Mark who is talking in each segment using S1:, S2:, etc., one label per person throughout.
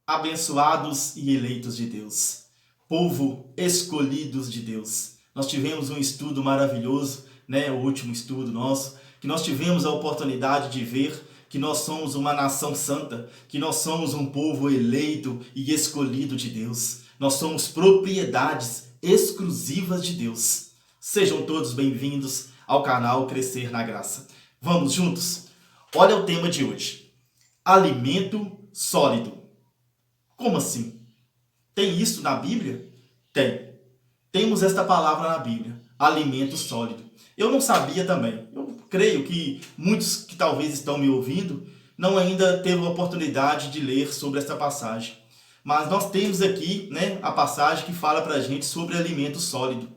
S1: Abençoados e eleitos de Deus, povo escolhidos de Deus. Nós tivemos um estudo maravilhoso, o último estudo nosso, que nós tivemos a oportunidade de ver que nós somos uma nação santa, que nós somos um povo eleito e escolhido de Deus. Nós somos propriedades exclusivas de Deus. Sejam todos bem-vindos ao canal Crescer na Graça. Vamos juntos? Olha o tema de hoje: alimento sólido. Como assim? Tem isso na Bíblia? Tem. Temos esta palavra na Bíblia, alimento sólido. Eu não sabia também. Eu creio que muitos que talvez estão me ouvindo não ainda teve a oportunidade de ler sobre esta passagem. Mas nós temos aqui, a passagem que fala para a gente sobre alimento sólido.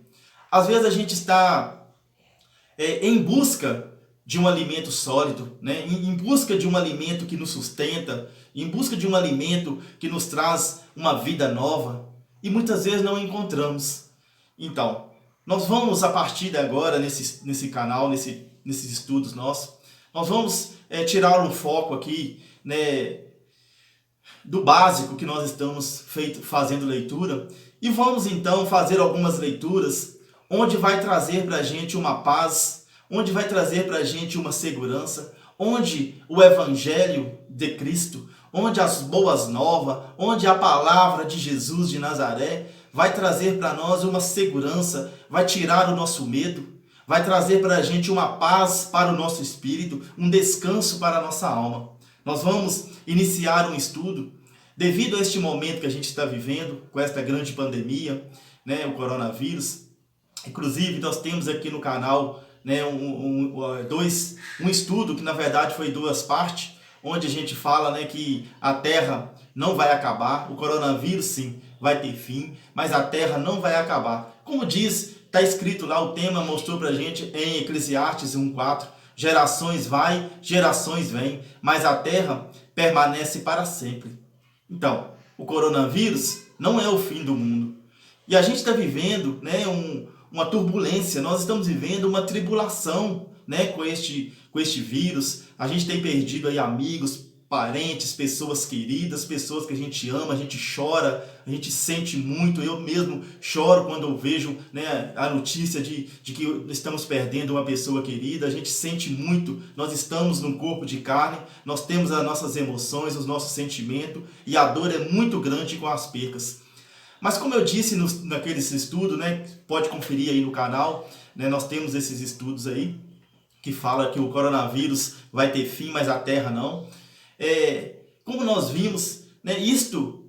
S1: Às vezes a gente está em busca de um alimento sólido, em busca de um alimento que nos sustenta, em busca de um alimento que nos traz uma vida nova, e muitas vezes não encontramos. Então, nós vamos a partir de agora, nesse canal, nesses estudos nossos, nós vamos tirar um foco aqui, do básico que nós estamos fazendo leitura, e vamos então fazer algumas leituras onde vai trazer para a gente uma paz, onde vai trazer para a gente uma segurança, onde o Evangelho de Cristo, onde as boas novas, onde a palavra de Jesus de Nazaré vai trazer para nós uma segurança, vai tirar o nosso medo, vai trazer para a gente uma paz para o nosso espírito, um descanso para a nossa alma. Nós vamos iniciar um estudo, devido a este momento que a gente está vivendo, com esta grande pandemia, o coronavírus. Inclusive, nós temos aqui no canal um estudo que na verdade foi duas partes, onde a gente fala que a Terra não vai acabar, o coronavírus sim vai ter fim, mas a Terra não vai acabar. Como diz, está escrito lá, o tema mostrou para a gente em Eclesiastes 1:4, gerações vai, gerações vêm, mas a Terra permanece para sempre. Então, o coronavírus não é o fim do mundo. E a gente está vivendo uma turbulência, nós estamos vivendo uma tribulação com este vírus. A gente tem perdido aí amigos, parentes, pessoas queridas, pessoas que a gente ama, a gente chora, a gente sente muito. Eu mesmo choro quando eu vejo a notícia de que estamos perdendo uma pessoa querida. A gente sente muito, nós estamos num corpo de carne, nós temos as nossas emoções, os nossos sentimentos, e a dor é muito grande com as percas. Mas como eu disse naqueles estudos, pode conferir aí no canal, nós temos esses estudos aí, que fala que o coronavírus vai ter fim, mas a Terra não. Como nós vimos, isto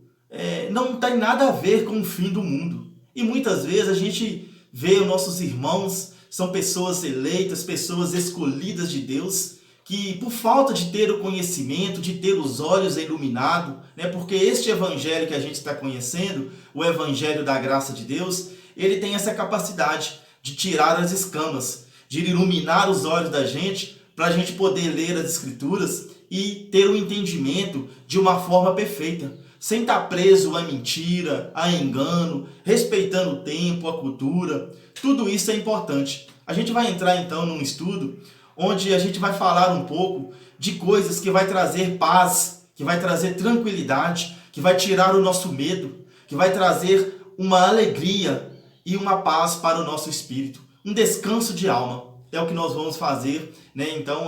S1: não tem nada a ver com o fim do mundo. E muitas vezes a gente vê os nossos irmãos, são pessoas eleitas, pessoas escolhidas de Deus, que por falta de ter o conhecimento, de ter os olhos iluminados, porque este evangelho que a gente está conhecendo, o evangelho da graça de Deus, ele tem essa capacidade de tirar as escamas, de iluminar os olhos da gente, para a gente poder ler as escrituras e ter o entendimento de uma forma perfeita, sem estar preso a mentira, a engano, respeitando o tempo, a cultura. Tudo isso é importante. A gente vai entrar então num estudo onde a gente vai falar um pouco de coisas que vai trazer paz, que vai trazer tranquilidade, que vai tirar o nosso medo, que vai trazer uma alegria e uma paz para o nosso espírito, um descanso de alma. É o que nós vamos fazer, Então,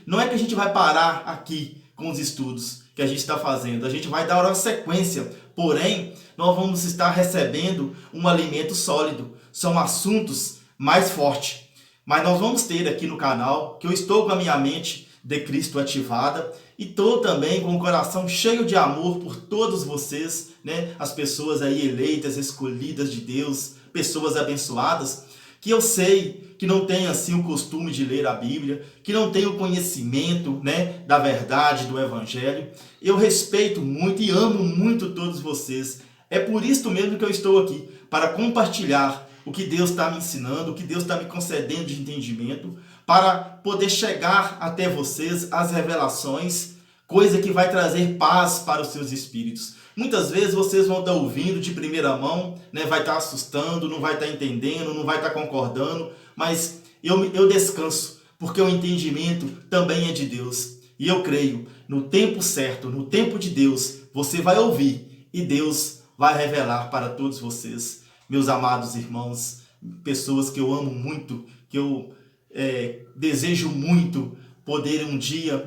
S1: não é que a gente vai parar aqui com os estudos que a gente está fazendo, a gente vai dar uma sequência, porém, nós vamos estar recebendo um alimento sólido, são assuntos mais fortes. Mas nós vamos ter aqui no canal, que eu estou com a minha mente de Cristo ativada, e estou também com o coração cheio de amor por todos vocês, as pessoas aí eleitas, escolhidas de Deus, pessoas abençoadas, que eu sei que não tem assim o costume de ler a Bíblia, que não tem o conhecimento da verdade, do Evangelho. Eu respeito muito e amo muito todos vocês. É por isso mesmo que eu estou aqui, para compartilhar o que Deus está me ensinando, o que Deus está me concedendo de entendimento, para poder chegar até vocês as revelações, coisa que vai trazer paz para os seus espíritos. Muitas vezes vocês vão estar ouvindo de primeira mão, vai estar assustando, não vai estar entendendo, não vai estar concordando, mas eu descanso, porque o entendimento também é de Deus. E eu creio, no tempo certo, no tempo de Deus, você vai ouvir e Deus vai revelar para todos vocês. Meus amados irmãos, pessoas que eu amo muito, que eu desejo muito poder um dia,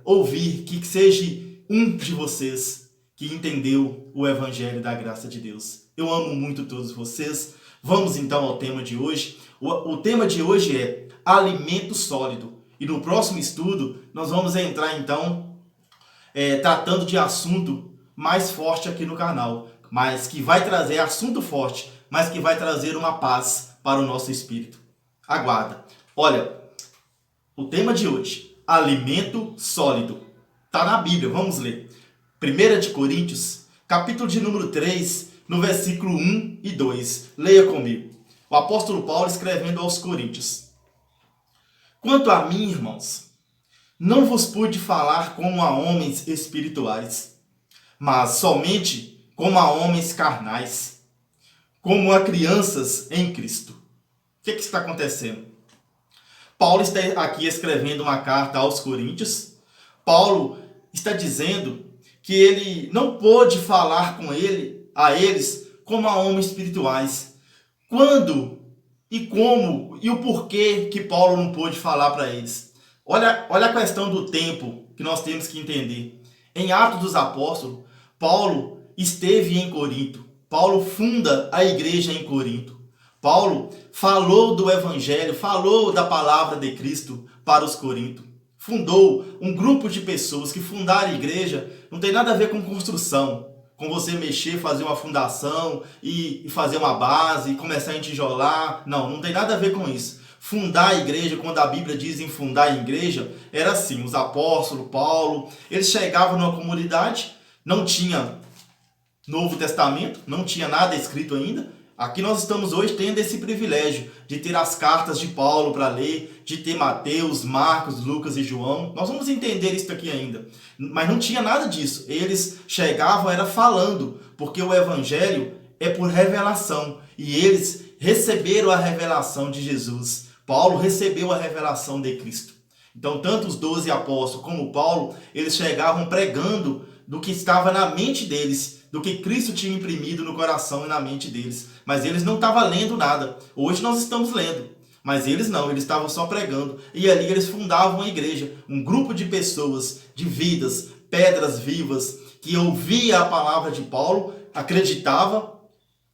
S1: ouvir, que seja um de vocês que entendeu o Evangelho da graça de Deus. Eu amo muito todos vocês. Vamos então ao tema de hoje. O tema de hoje é alimento sólido. E no próximo estudo nós vamos entrar então tratando de assunto mais forte aqui no canal, mas que vai trazer assunto forte, mas que vai trazer uma paz para o nosso espírito. Aguarda. Olha, o tema de hoje, alimento sólido. Está na Bíblia, vamos ler. 1 de Coríntios, capítulo de número 3, no versículo 1 e 2. Leia comigo. O apóstolo Paulo escrevendo aos Coríntios. Quanto a mim, irmãos, não vos pude falar como a homens espirituais, mas somente como a homens carnais, como a crianças em Cristo. O que está acontecendo? Paulo está aqui escrevendo uma carta aos Coríntios. Paulo está dizendo que ele não pôde falar a eles como a homens espirituais. Quando e como e o porquê que Paulo não pôde falar para eles? Olha a questão do tempo que nós temos que entender. Em Atos dos Apóstolos, Paulo esteve em Corinto. Paulo funda a igreja em Corinto. Paulo falou do Evangelho, falou da palavra de Cristo para os Coríntios. Fundou um grupo de pessoas que fundaram a igreja. Não tem nada a ver com construção, com você mexer, fazer uma fundação e fazer uma base, e começar a tijolar. Não tem nada a ver com isso. Fundar a igreja, quando a Bíblia diz em fundar a igreja, era assim, os apóstolos, Paulo, eles chegavam numa comunidade, não tinha Novo Testamento, não tinha nada escrito ainda. Aqui nós estamos hoje tendo esse privilégio de ter as cartas de Paulo para ler, de ter Mateus, Marcos, Lucas e João. Nós vamos entender isso aqui ainda. Mas não tinha nada disso. Eles chegavam, era falando, porque o Evangelho é por revelação. E eles receberam a revelação de Jesus. Paulo recebeu a revelação de Cristo. Então, tanto os 12 apóstolos como Paulo, eles chegavam pregando do que estava na mente deles, do que Cristo tinha imprimido no coração e na mente deles. Mas eles não estavam lendo nada. Hoje nós estamos lendo. Mas eles não, eles estavam só pregando. E ali eles fundavam uma igreja, um grupo de pessoas, de vidas, pedras vivas, que ouvia a palavra de Paulo, acreditava,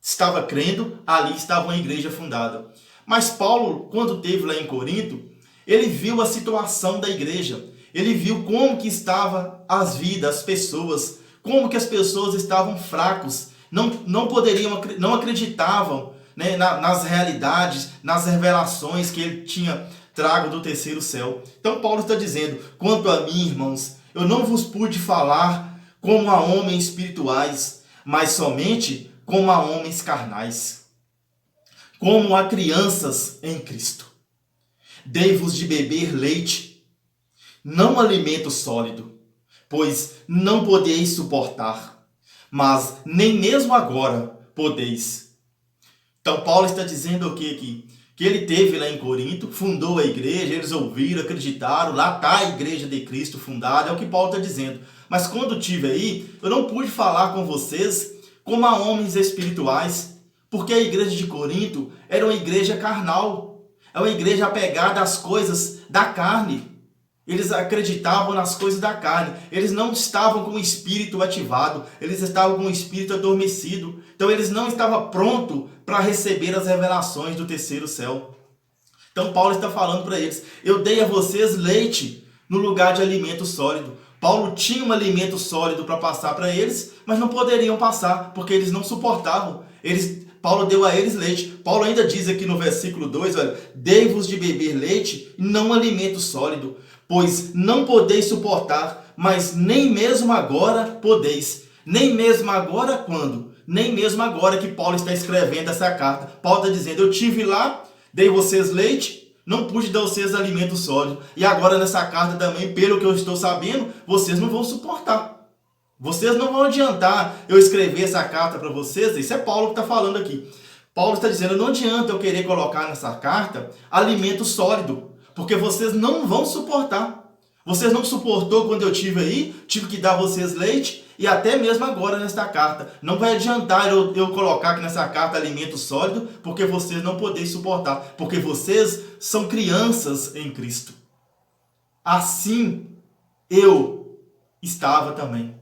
S1: estava crendo, ali estava uma igreja fundada. Mas Paulo, quando esteve lá em Corinto, ele viu a situação da igreja. Ele viu como que estava as vidas, as pessoas, como que as pessoas estavam fracos, não acreditavam, nas realidades, nas revelações que ele tinha trago do terceiro céu. Então Paulo está dizendo, quanto a mim, irmãos, eu não vos pude falar como a homens espirituais, mas somente como a homens carnais, como a crianças em Cristo. Dei-vos de beber leite, não alimento sólido, pois não podeis suportar, mas nem mesmo agora podeis. Então Paulo está dizendo o que aqui? Que ele teve lá em Corinto, fundou a igreja, eles ouviram, acreditaram, lá está a igreja de Cristo fundada, é o que Paulo está dizendo. Mas quando estive aí, eu não pude falar com vocês como a homens espirituais, porque a igreja de Corinto era uma igreja carnal, é uma igreja apegada às coisas da carne. Eles acreditavam nas coisas da carne. Eles não estavam com o espírito ativado. Eles estavam com o espírito adormecido. Então eles não estavam prontos para receber as revelações do terceiro céu. Então Paulo está falando para eles, eu dei a vocês leite no lugar de alimento sólido. Paulo tinha um alimento sólido para passar para eles, mas não poderiam passar, porque eles não suportavam. Paulo deu a eles leite. Paulo ainda diz aqui no versículo 2, olha, dei-vos de beber leite, não alimento sólido, pois não podeis suportar, mas nem mesmo agora podeis. Nem mesmo agora quando? Nem mesmo agora que Paulo está escrevendo essa carta. Paulo está dizendo, eu tive lá, dei vocês leite, não pude dar vocês alimento sólido. E agora nessa carta também, pelo que eu estou sabendo, vocês não vão suportar. Vocês não vão adiantar eu escrever essa carta para vocês. Isso é Paulo que está falando aqui. Paulo está dizendo, não adianta eu querer colocar nessa carta alimento sólido, porque vocês não vão suportar. Vocês não suportou quando eu tive aí, tive que dar vocês leite, E até mesmo agora nesta carta. Não vai adiantar eu colocar aqui nessa carta alimento sólido, porque vocês não podem suportar. Porque vocês são crianças em Cristo. Assim eu estava também,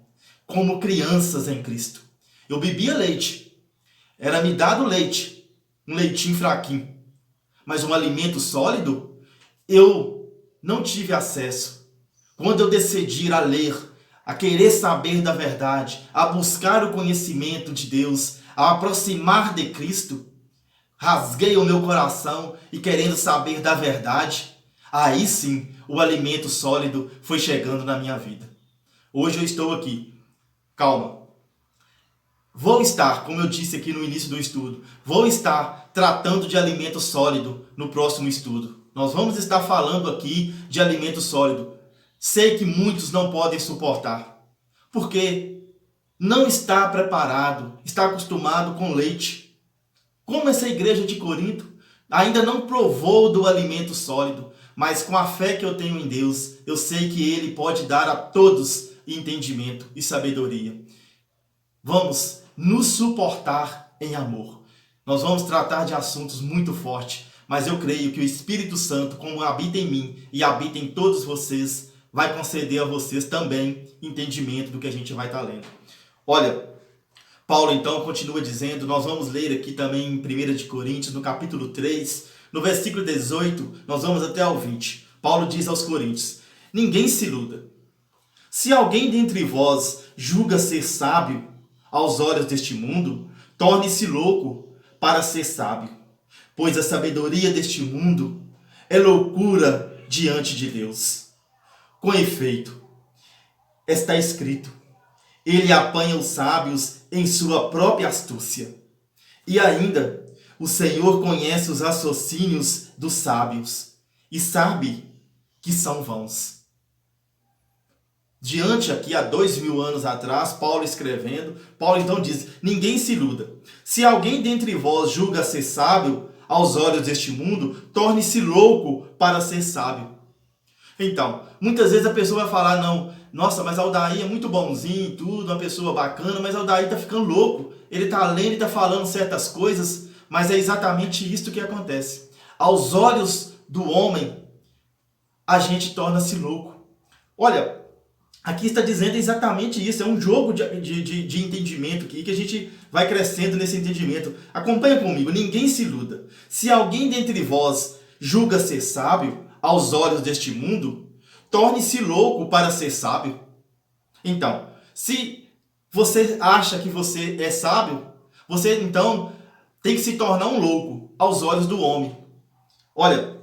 S1: como crianças em Cristo. Eu bebia leite. Era me dado leite. Um leitinho fraquinho. Mas um alimento sólido, eu não tive acesso. Quando eu decidi a ler, a querer saber da verdade, a buscar o conhecimento de Deus, a aproximar de Cristo, rasguei o meu coração e querendo saber da verdade, aí sim o alimento sólido foi chegando na minha vida. Hoje eu estou aqui. Calma. Vou estar, como eu disse aqui no início do estudo, vou estar tratando de alimento sólido no próximo estudo. Nós vamos estar falando aqui de alimento sólido. Sei que muitos não podem suportar, porque não está preparado, está acostumado com leite. Como essa igreja de Corinto ainda não provou do alimento sólido, mas com a fé que eu tenho em Deus, eu sei que Ele pode dar a todos entendimento e sabedoria. Vamos nos suportar em amor. Nós vamos tratar de assuntos muito fortes, mas eu creio que o Espírito Santo, como habita em mim e habita em todos vocês, vai conceder a vocês também entendimento do que a gente vai estar lendo. Olha, Paulo então continua dizendo, nós vamos ler aqui também em 1 de Coríntios, no capítulo 3, no versículo 18, nós vamos até ao 20. Paulo diz aos Coríntios, ninguém se iluda. Se alguém dentre vós julga ser sábio aos olhos deste mundo, torne-se louco para ser sábio, pois a sabedoria deste mundo é loucura diante de Deus. Com efeito, está escrito, ele apanha os sábios em sua própria astúcia. E ainda, o Senhor conhece os raciocínios dos sábios e sabe que são vãos. Diante aqui, há 2000 anos atrás, Paulo escrevendo, Paulo então diz, ninguém se iluda. Se alguém dentre vós julga ser sábio aos olhos deste mundo, torne-se louco para ser sábio. Então, muitas vezes a pessoa vai falar, não, nossa, mas Aldair é muito bonzinho e tudo, uma pessoa bacana, mas Aldair está ficando louco. Ele está lendo e está falando certas coisas, mas é exatamente isso que acontece. Aos olhos do homem, a gente torna-se louco. Olha, aqui está dizendo exatamente isso, é um jogo de entendimento aqui, que a gente vai crescendo nesse entendimento. Acompanha comigo, ninguém se iluda. Se alguém dentre vós julga ser sábio, aos olhos deste mundo, torne-se louco para ser sábio. Então, se você acha que você é sábio, você então tem que se tornar um louco aos olhos do homem. Olha,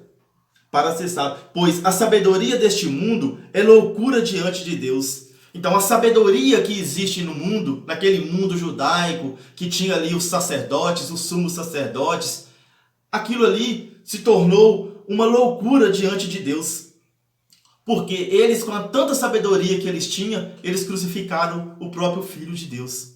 S1: para ser sábio, pois a sabedoria deste mundo é loucura diante de Deus. Então a sabedoria que existe no mundo, naquele mundo judaico, que tinha ali os sacerdotes, os sumos sacerdotes, aquilo ali se tornou uma loucura diante de Deus. Porque eles, com a tanta sabedoria que eles tinham, eles crucificaram o próprio Filho de Deus.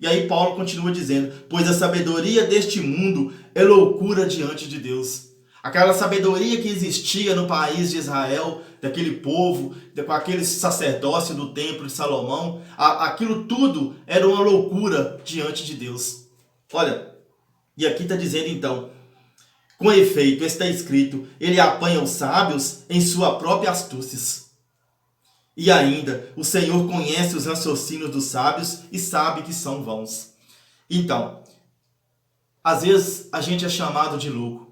S1: E aí Paulo continua dizendo, pois a sabedoria deste mundo é loucura diante de Deus. Aquela sabedoria que existia no país de Israel, daquele povo, com aqueles sacerdócios do templo de Salomão, aquilo tudo era uma loucura diante de Deus. Olha, e aqui está dizendo então, com efeito, está escrito, ele apanha os sábios em sua própria astúcia. E ainda, o Senhor conhece os raciocínios dos sábios e sabe que são vãos. Então, às vezes a gente é chamado de louco,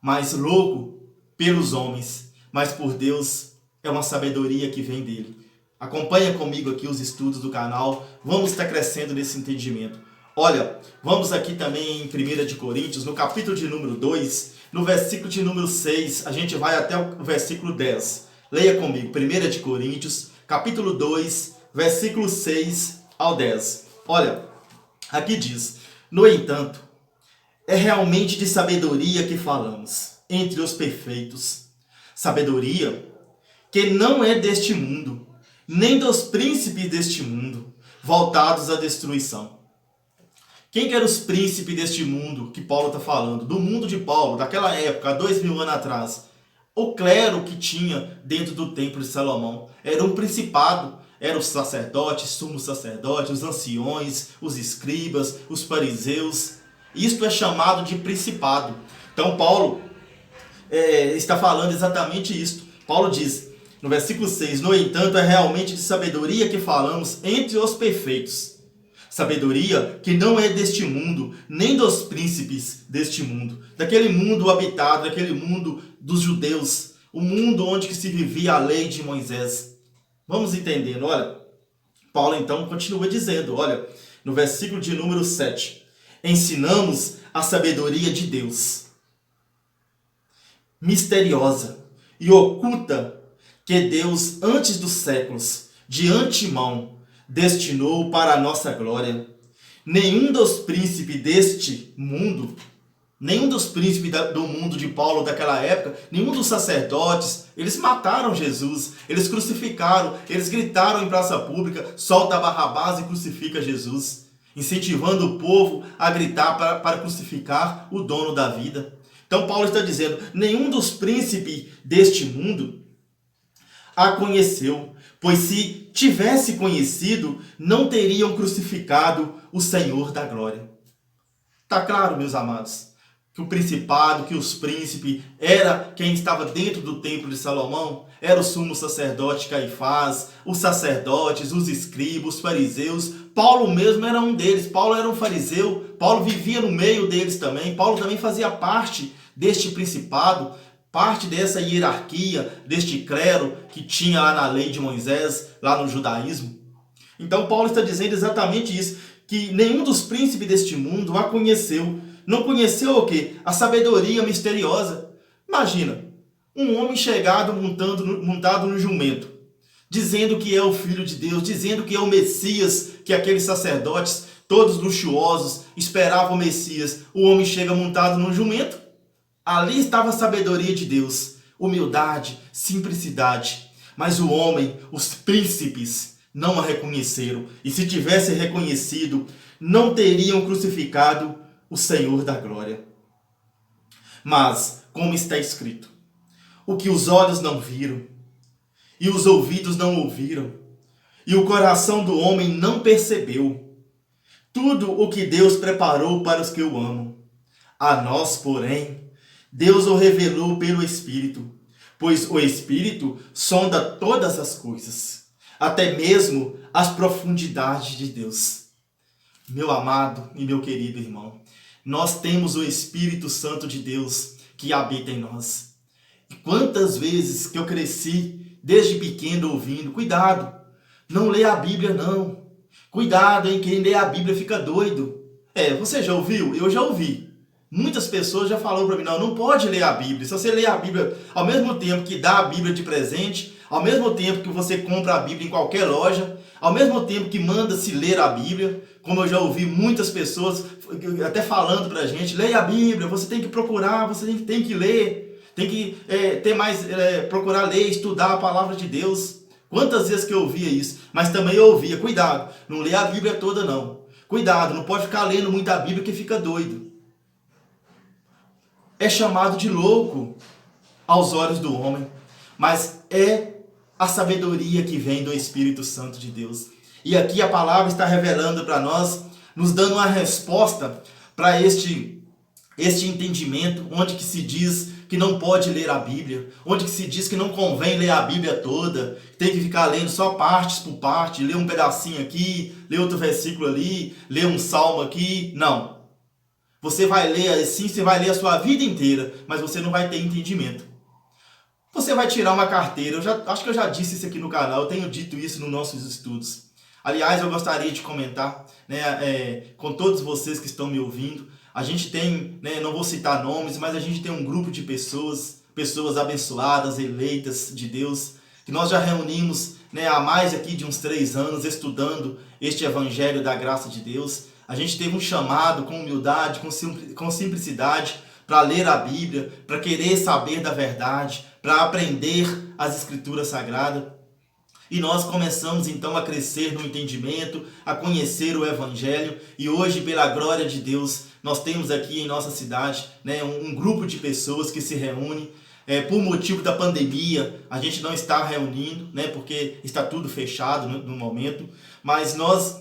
S1: mas louco pelos homens, mas por Deus é uma sabedoria que vem dele. Acompanha comigo aqui os estudos do canal, vamos estar crescendo nesse entendimento. Olha, vamos aqui também em 1 de Coríntios, no capítulo de número 2, no versículo de número 6, a gente vai até o versículo 10. Leia comigo, 1 de Coríntios, capítulo 2, versículo 6 ao 10. Olha, aqui diz, no entanto, é realmente de sabedoria que falamos, entre os perfeitos. Sabedoria que não é deste mundo, nem dos príncipes deste mundo, voltados à destruição. Quem que eram os príncipes deste mundo que Paulo está falando? Do mundo de Paulo, daquela época, há 2000 anos atrás. O clero que tinha dentro do templo de Salomão era um principado, Eram os sacerdotes, sumos sacerdotes, os anciões, os escribas, os fariseus. Isto é chamado de principado. Então Paulo está falando exatamente isto. Paulo diz no versículo 6, no entanto, é realmente de sabedoria que falamos entre os perfeitos. Sabedoria que não é deste mundo, nem dos príncipes deste mundo, daquele mundo habitado, daquele mundo dos judeus, o mundo onde que se vivia a lei de Moisés. Vamos entendendo, olha, Paulo então continua dizendo, olha, no versículo de número 7, ensinamos a sabedoria de Deus, misteriosa e oculta, que Deus, antes dos séculos, de antemão, destinou para a nossa glória. Nenhum dos príncipes deste mundo, nenhum dos príncipes do mundo de Paulo daquela época, nenhum dos sacerdotes, eles mataram Jesus, eles crucificaram, eles gritaram em praça pública, solta Barrabás e crucifica Jesus, incentivando o povo a gritar para crucificar o dono da vida. Então Paulo está dizendo, nenhum dos príncipes deste mundo a conheceu, pois se tivesse conhecido, não teriam crucificado o Senhor da glória. Está claro, meus amados, que o principado, que os príncipes, era quem estava dentro do templo de Salomão, era o sumo sacerdote Caifás, os sacerdotes, os escribas, os fariseus. Paulo mesmo era um deles, Paulo era um fariseu, Paulo vivia no meio deles também, Paulo também fazia parte deste principado, parte dessa hierarquia, deste clero que tinha lá na lei de Moisés, lá no judaísmo. Então Paulo está dizendo exatamente isso, que nenhum dos príncipes deste mundo a conheceu. Não conheceu o quê? A sabedoria misteriosa. Imagina, um homem chegado montado no jumento, dizendo que é o Filho de Deus, dizendo que é o Messias, que aqueles sacerdotes, todos luxuosos, esperavam o Messias. O homem chega montado no jumento. Ali estava a sabedoria de Deus, humildade, simplicidade. Mas o homem, os príncipes, não a reconheceram. E se tivesse reconhecido, não teriam crucificado o Senhor da glória. Mas, como está escrito, o que os olhos não viram, e os ouvidos não ouviram, e o coração do homem não percebeu, tudo o que Deus preparou para os que o amam. A nós, porém, Deus o revelou pelo Espírito, pois o Espírito sonda todas as coisas, até mesmo as profundidades de Deus. Meu amado e meu querido irmão, nós temos o Espírito Santo de Deus que habita em nós. E quantas vezes que eu cresci desde pequeno ouvindo, cuidado, não lê a Bíblia não. Cuidado, hein, quem lê a Bíblia fica doido. Você já ouviu? Eu já ouvi. Muitas pessoas já falaram para mim, não pode ler a Bíblia. Se você lê a Bíblia ao mesmo tempo que dá a Bíblia de presente, ao mesmo tempo que você compra a Bíblia em qualquer loja, ao mesmo tempo que manda-se ler a Bíblia, como eu já ouvi muitas pessoas até falando para a gente, leia a Bíblia, você tem que procurar, você tem que ler, tem que procurar ler, estudar a palavra de Deus. Quantas vezes que eu ouvia isso, mas também eu ouvia, cuidado, não lê a Bíblia toda não. Cuidado, não pode ficar lendo muita Bíblia que fica doido. É chamado de louco aos olhos do homem, mas é a sabedoria que vem do Espírito Santo de Deus. E aqui a palavra está revelando para nós, nos dando uma resposta para este entendimento, onde que se diz que não pode ler a Bíblia, onde que se diz que não convém ler a Bíblia toda, tem que ficar lendo só partes por parte, ler um pedacinho aqui, ler outro versículo ali, ler um salmo aqui. Não. Você vai ler assim, você vai ler a sua vida inteira, mas você não vai ter entendimento. Você vai tirar uma carteira, acho que eu já disse isso aqui no canal, eu tenho dito isso nos nossos estudos. Aliás, eu gostaria de comentar, com todos vocês que estão me ouvindo. A gente tem, não vou citar nomes, mas a gente tem um grupo de pessoas abençoadas, eleitas de Deus, que nós já reunimos há mais aqui de uns 3 anos estudando este Evangelho da graça de Deus. A gente teve um chamado com humildade, com simplicidade, para ler a Bíblia, para querer saber da verdade, para aprender as Escrituras Sagradas. E nós começamos então a crescer no entendimento, a conhecer o Evangelho. E hoje, pela glória de Deus, nós temos aqui em nossa cidade um grupo de pessoas que se reúne Por motivo da pandemia, a gente não está reunindo, né, porque está tudo fechado no momento, mas nós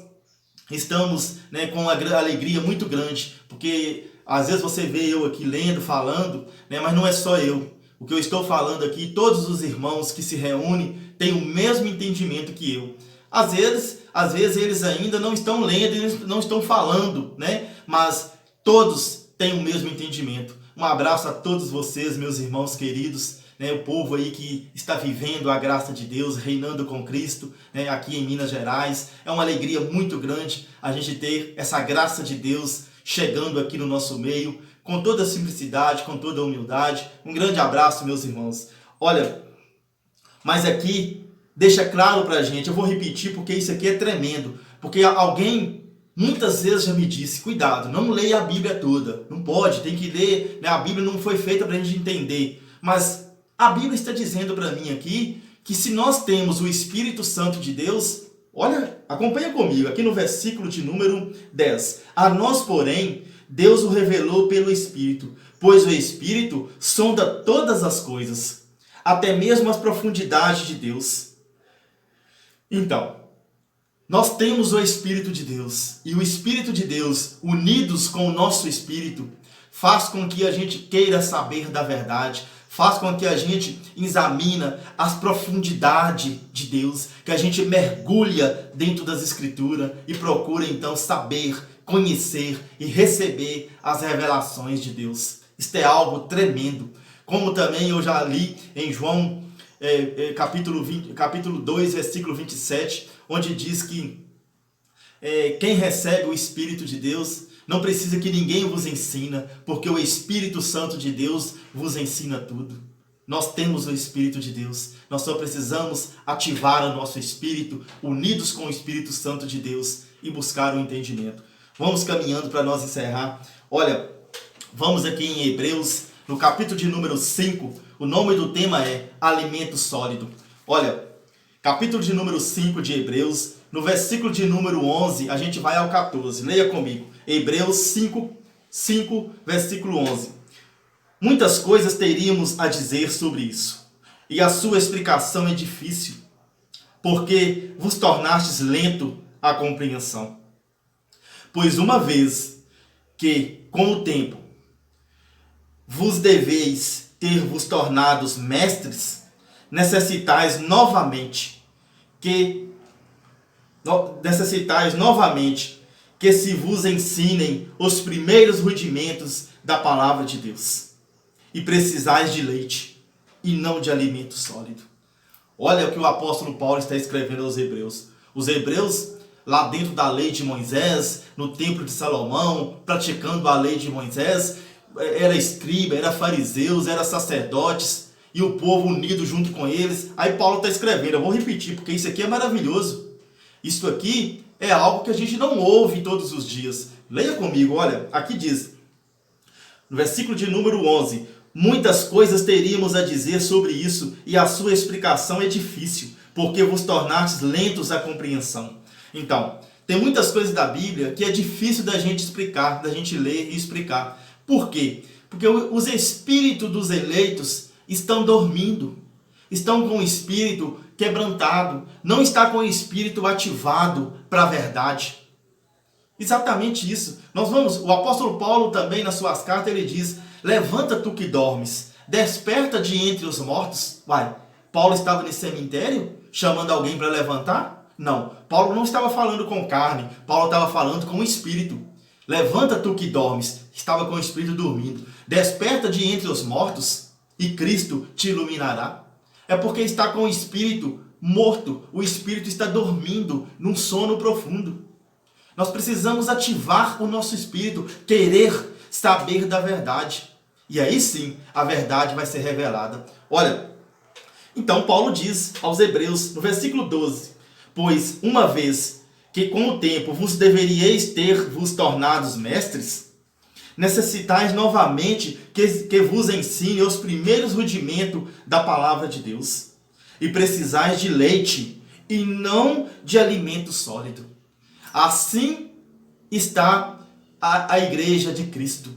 S1: estamos, né, com uma alegria muito grande, porque às vezes você vê eu aqui lendo, falando, né, mas não é só eu. O que eu estou falando aqui, todos os irmãos que se reúnem têm o mesmo entendimento que eu. Às vezes eles ainda não estão lendo, eles não estão falando, né, mas todos têm o mesmo entendimento. Um abraço a todos vocês, meus irmãos queridos, né, o povo aí que está vivendo a graça de Deus, reinando com Cristo, né, aqui em Minas Gerais. É uma alegria muito grande a gente ter essa graça de Deus chegando aqui no nosso meio, com toda a simplicidade, com toda a humildade. Um grande abraço, meus irmãos. Olha, mas aqui deixa claro pra gente, eu vou repetir porque isso aqui é tremendo, porque alguém muitas vezes já me disse, cuidado, não leia a Bíblia toda, não pode, tem que ler, né? A Bíblia não foi feita pra gente entender, mas a Bíblia está dizendo para mim aqui que se nós temos o Espírito Santo de Deus, olha, acompanha comigo, aqui no versículo de número 10. A nós, porém, Deus o revelou pelo Espírito, pois o Espírito sonda todas as coisas, até mesmo as profundidades de Deus. Então, nós temos o Espírito de Deus, e o Espírito de Deus, unidos com o nosso Espírito, faz com que a gente queira saber da verdade, faz com que a gente examina as profundidades de Deus, que a gente mergulha dentro das Escrituras e procura então saber, conhecer e receber as revelações de Deus. Isto é algo tremendo. Como também eu já li em João capítulo 2, versículo 27, onde diz que quem recebe o Espírito de Deus não precisa que ninguém vos ensina, porque o Espírito Santo de Deus vos ensina tudo. Nós temos o Espírito de Deus. Nós só precisamos ativar o nosso Espírito, unidos com o Espírito Santo de Deus e buscar o entendimento. Vamos caminhando para nós encerrar. Olha, vamos aqui em Hebreus, no capítulo de número 5. O nome do tema é Alimento Sólido. Olha, capítulo de número 5 de Hebreus, no versículo de número 11, a gente vai ao 14. Leia comigo. Hebreus 5, versículo 11. Muitas coisas teríamos a dizer sobre isso, e a sua explicação é difícil, porque vos tornastes lento à compreensão. Pois uma vez que, com o tempo, vos deveis ter vos tornados mestres, necessitais novamente que se vos ensinem os primeiros rudimentos da palavra de Deus. E precisais de leite e não de alimento sólido. Olha o que o apóstolo Paulo está escrevendo aos Hebreus. Os Hebreus, lá dentro da lei de Moisés, no templo de Salomão, praticando a lei de Moisés, era escriba, era fariseus, era sacerdotes, e o povo unido junto com eles. Aí Paulo está escrevendo, eu vou repetir, porque isso aqui é maravilhoso. Isso aqui é algo que a gente não ouve todos os dias. Leia comigo, olha, aqui diz, no versículo de número 11, muitas coisas teríamos a dizer sobre isso, e a sua explicação é difícil, porque vos tornastes lentos à compreensão. Então, tem muitas coisas da Bíblia que é difícil da gente explicar, da gente ler e explicar. Por quê? Porque os espíritos dos eleitos estão dormindo, estão com o espírito quebrantado, não está com o espírito ativado para a verdade. Exatamente isso. O apóstolo Paulo também nas suas cartas ele diz, levanta tu que dormes, desperta de entre os mortos. Paulo estava nesse cemitério chamando alguém para levantar? Não, Paulo não estava falando com carne, Paulo estava falando com o espírito. Levanta tu que dormes, estava com o espírito dormindo, desperta de entre os mortos e Cristo te iluminará. É porque está com o espírito morto, o espírito está dormindo num sono profundo. Nós precisamos ativar o nosso espírito, querer saber da verdade. E aí sim, a verdade vai ser revelada. Olha, então Paulo diz aos Hebreus, no versículo 12, pois uma vez que com o tempo vos deveríeis ter vos tornados mestres, necessitais novamente que vos ensine os primeiros rudimentos da palavra de Deus. E precisais de leite e não de alimento sólido. Assim está a igreja de Cristo,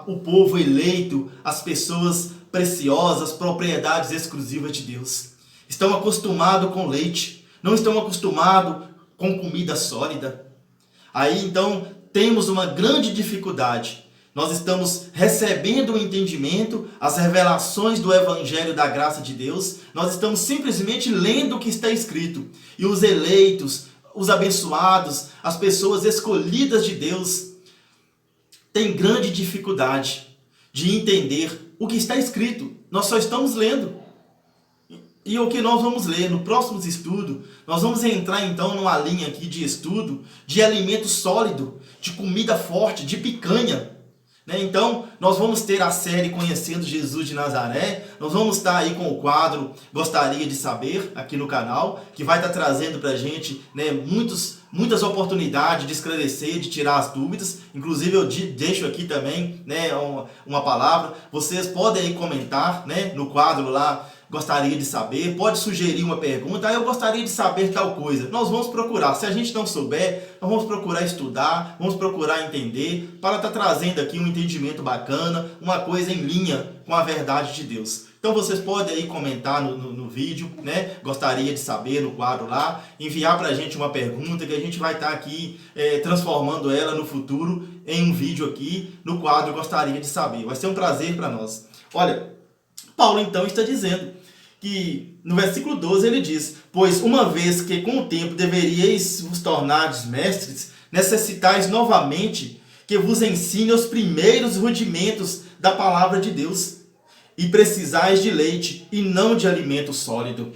S1: o povo eleito, as pessoas preciosas, propriedades exclusivas de Deus. Estão acostumados com leite, não estão acostumados com comida sólida. Aí então temos uma grande dificuldade. Nós estamos recebendo o entendimento, as revelações do Evangelho da graça de Deus. Nós estamos simplesmente lendo o que está escrito. E os eleitos, os abençoados, as pessoas escolhidas de Deus têm grande dificuldade de entender o que está escrito. Nós só estamos lendo. E o que nós vamos ler no próximo estudo, nós vamos entrar então numa linha aqui de estudo de alimento sólido, de comida forte, de picanha. Então, nós vamos ter a série Conhecendo Jesus de Nazaré. Nós vamos estar aí com o quadro Gostaria de Saber, aqui no canal, que vai estar trazendo para a gente muitas oportunidades de esclarecer, de tirar as dúvidas. Inclusive, eu deixo aqui também uma palavra. Vocês podem aí comentar no quadro lá, Gostaria de Saber, pode sugerir uma pergunta, eu gostaria de saber tal coisa. Nós vamos procurar, se a gente não souber, nós vamos procurar estudar, vamos procurar entender, para estar trazendo aqui um entendimento bacana, uma coisa em linha com a verdade de Deus. Então vocês podem aí comentar no vídeo, gostaria de saber no quadro lá, enviar para a gente uma pergunta que a gente vai estar aqui transformando ela no futuro em um vídeo aqui no quadro Gostaria de Saber. Vai ser um prazer para nós. Olha, Paulo então está dizendo que no versículo 12 ele diz: pois uma vez que com o tempo deveríeis vos tornar mestres, necessitais novamente que vos ensine os primeiros rudimentos da palavra de Deus, e precisais de leite e não de alimento sólido.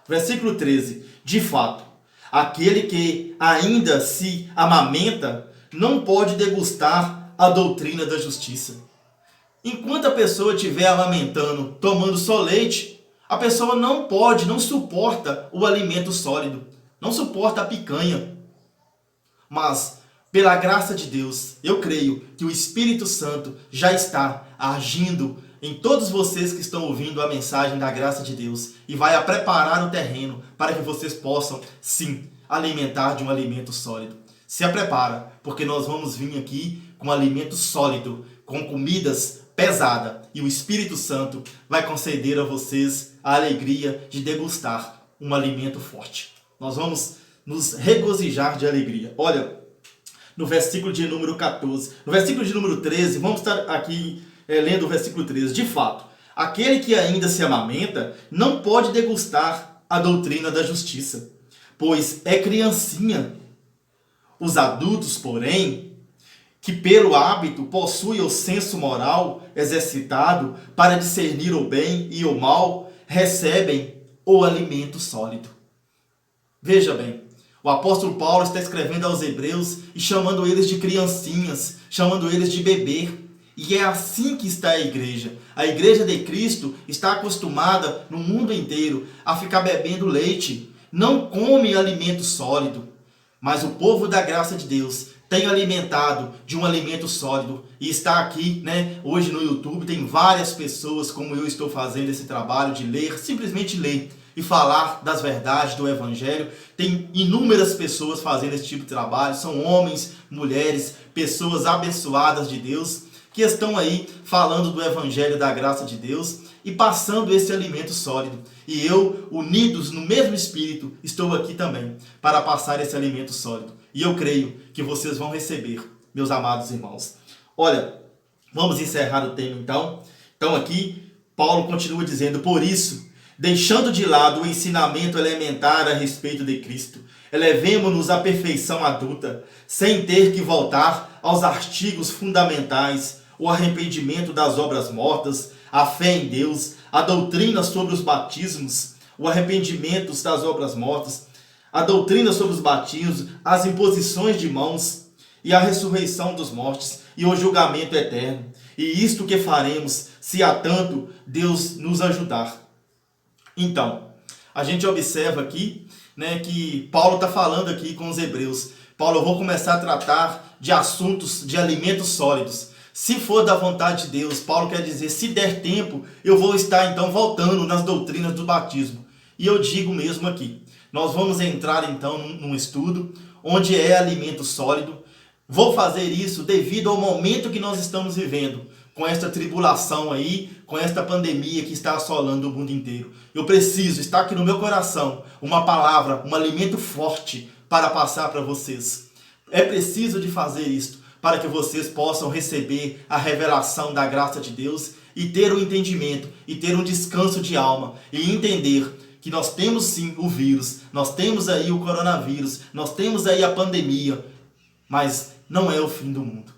S1: Versículo 13: de fato, aquele que ainda se amamenta não pode degustar a doutrina da justiça. Enquanto a pessoa estiver amamentando, tomando só leite, a pessoa não pode, não suporta o alimento sólido, não suporta a picanha. Mas, pela graça de Deus, eu creio que o Espírito Santo já está agindo em todos vocês que estão ouvindo a mensagem da graça de Deus e vai preparar o terreno para que vocês possam, sim, alimentar de um alimento sólido. Se prepara, porque nós vamos vir aqui com alimento sólido, com comidas pesada, e o Espírito Santo vai conceder a vocês a alegria de degustar um alimento forte. Nós vamos nos regozijar de alegria. Olha, no versículo de número 14, no versículo de número 13, vamos estar aqui lendo o versículo 13. De fato, aquele que ainda se amamenta não pode degustar a doutrina da justiça, pois é criancinha. Os adultos, porém, que pelo hábito possuem o senso moral exercitado para discernir o bem e o mal, recebem o alimento sólido. Veja bem, o apóstolo Paulo está escrevendo aos hebreus e chamando eles de criancinhas, chamando eles de bebê. E é assim que está a igreja. A igreja de Cristo está acostumada no mundo inteiro a ficar bebendo leite, não come alimento sólido. Mas o povo da graça de Deus tem alimentado de um alimento sólido e está aqui, hoje no YouTube, tem várias pessoas como eu estou fazendo esse trabalho de ler, simplesmente ler e falar das verdades do Evangelho. Tem inúmeras pessoas fazendo esse tipo de trabalho, são homens, mulheres, pessoas abençoadas de Deus, que estão aí falando do Evangelho da graça de Deus e passando esse alimento sólido. E eu, unidos no mesmo Espírito, estou aqui também para passar esse alimento sólido. E eu creio que vocês vão receber, meus amados irmãos. Olha, vamos encerrar o tema então. Então aqui, Paulo continua dizendo: por isso, deixando de lado o ensinamento elementar a respeito de Cristo, elevemo-nos à perfeição adulta, sem ter que voltar aos artigos fundamentais, o arrependimento das obras mortas, a fé em Deus, a doutrina sobre os batismos, o arrependimento das obras mortas, a doutrina sobre os batismos, as imposições de mãos e a ressurreição dos mortos e o julgamento eterno. E isto que faremos, se há tanto Deus nos ajudar. Então, a gente observa aqui, que Paulo está falando aqui com os hebreus. Paulo, eu vou começar a tratar de assuntos, de alimentos sólidos. Se for da vontade de Deus, Paulo quer dizer, se der tempo, eu vou estar então voltando nas doutrinas do batismo. E eu digo mesmo aqui, nós vamos entrar então num estudo onde é alimento sólido. Vou fazer isso devido ao momento que nós estamos vivendo, com esta tribulação aí, com esta pandemia que está assolando o mundo inteiro. Eu preciso, está aqui no meu coração, uma palavra, um alimento forte para passar para vocês. É preciso de fazer isto para que vocês possam receber a revelação da graça de Deus e ter um entendimento e ter um descanso de alma e entender que nós temos sim o vírus, nós temos aí o coronavírus, nós temos aí a pandemia, mas não é o fim do mundo.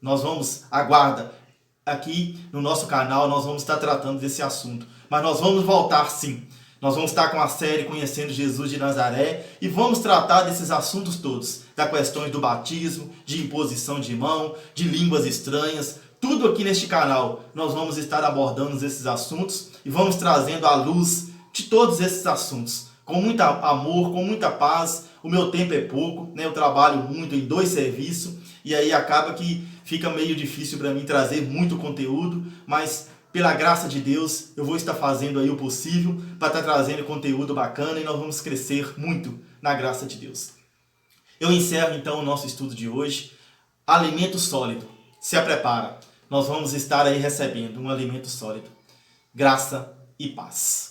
S1: Nós vamos, aguarda, aqui no nosso canal nós vamos estar tratando desse assunto, mas nós vamos voltar sim. Nós vamos estar com a série Conhecendo Jesus de Nazaré e vamos tratar desses assuntos todos, das questões do batismo, de imposição de mão, de línguas estranhas, tudo aqui neste canal nós vamos estar abordando esses assuntos e vamos trazendo à luz de todos esses assuntos, com muito amor, com muita paz. O meu tempo é pouco, né? Eu trabalho muito em 2 serviços e aí acaba que fica meio difícil para mim trazer muito conteúdo, mas pela graça de Deus eu vou estar fazendo aí o possível para estar trazendo conteúdo bacana e nós vamos crescer muito na graça de Deus. Eu encerro então o nosso estudo de hoje. Alimento sólido. Se prepara. Nós vamos estar aí recebendo um alimento sólido. Graça e paz.